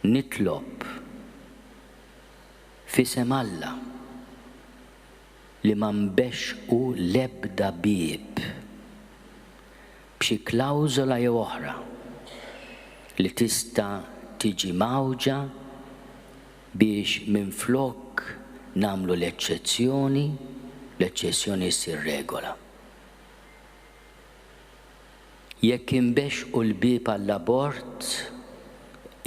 nitlob f'isem Alla li ma nbexxqu l-ebda bieb b'xi klawżola jew oħra li tista' tiġi mawġa biex minflok nagħmlu l-eċċezzjoni ssir regola. Jekk inbexxqu l-bieb għall-abort,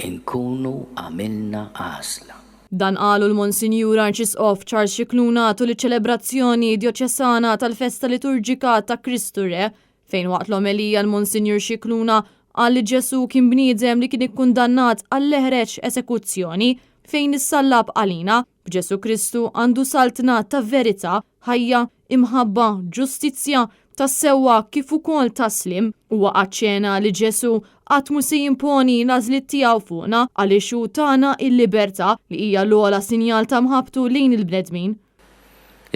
inkunu għamilna għażla. Dan qalu l-Monsinjur Arċisqof Charles Scicluna tul iċ-ċelebrazzjoni djoċesana tal-Festa Liturġika ta' Kristu Re, fejn waqt l-omelija l-Monsinjur Scicluna qal li Ġesu kien bniedem li kien ikkundannat għall-eħreġ esekuzzjoni fejn issallab għalina b'Ġesu Kristu għandu saltna ta' verità, ħajja, imħabba, ġustizzja, tas-sewwa kif ukoll taslim huwa aċċena li Ġesu qatt mhu se jimponi l-għażliet tiegħu fuqna għaliex hu tagħna l-libertà li hija l-ogħla sinjal ta' mħabbtu lejn il-bnedmin.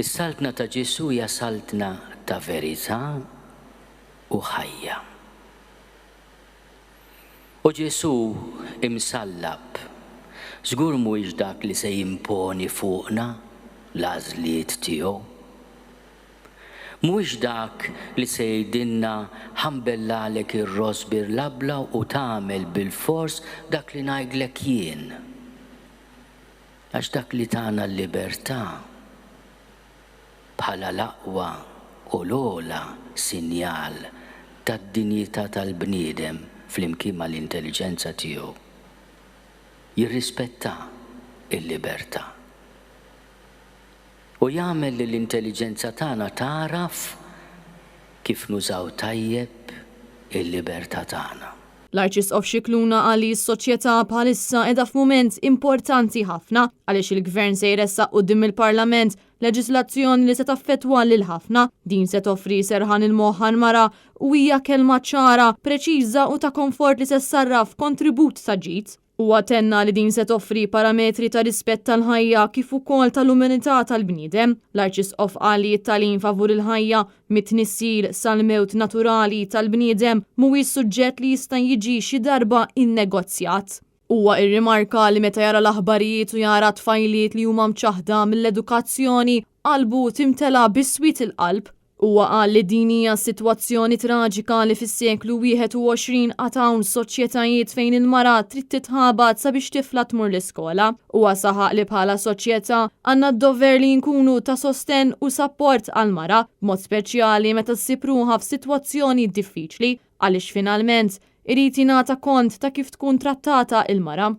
Is-saltna ta' Ġesu hija saltna ta' verità u ħajja. U Ġesu imsallab żgur mhuwiex dak li se jimponi fuqna l-għażliet tiegħu. Mhuwiex dak li se jgħidilna ħambellalek ir-ross bir-labla u tagħmel bil-fors dak li ngħidlek jien. Għax dak li tagħna l-libertà bħala l-aqwa u l-ogħla sinjal tad-dinjità tal-bniedem flimkien mal-intelligenza tiegħu jirrispetta il-libertà. U jagħmel li l-intelligenza tagħna taraf kif nużaw tajjeb il-libertà tagħna. L-Arċisqof Scicluna qal li s-soċjetà bħalissa qiegħda f'mument importanti ħafna għaliex il-Gvern se jressaq quddiem il-Parlament leġislazzjoni li se taffettwa lil ħafna, din se toffri serħan il-moħħ mara u hija kelma ċara, preċiża u ta' komfort li se sarraf kontribut ta' ġid. Huwa tenna li din se toffri parametri ta' rispett tal-ħajja kif ukoll tal-umanità tal-bniedem. L-Arċisqof qal li t-tagħlim favur il-ħajja mit-tnissir sal-mewt naturali tal-bniedem mhuwiex suġġett li jista' jiġi xi darba innegozjat. Huwa irrimarka li meta jara l-aħbarijiet u jara tfajliet li huma mċaħda mill-edukazzjoni qalbu timtela biswiet il-qalb. Huwa qal li din hija sitwazzjoni traġika li fis-seklu 21 qatt hawn soċjetajiet fejn il-mara trid titħabad sabiex tifla tmur l-iskola. Huwa saħaq li bħala soċjetà għandna d-dover li nkunu ta' sostenn u sapport għall-mara, b'mod speċjali meta ssib ruħha f'sitwazzjoni diffiċli għaliex finalment irid jingħata kont ta' kif tkun trattata il-mara.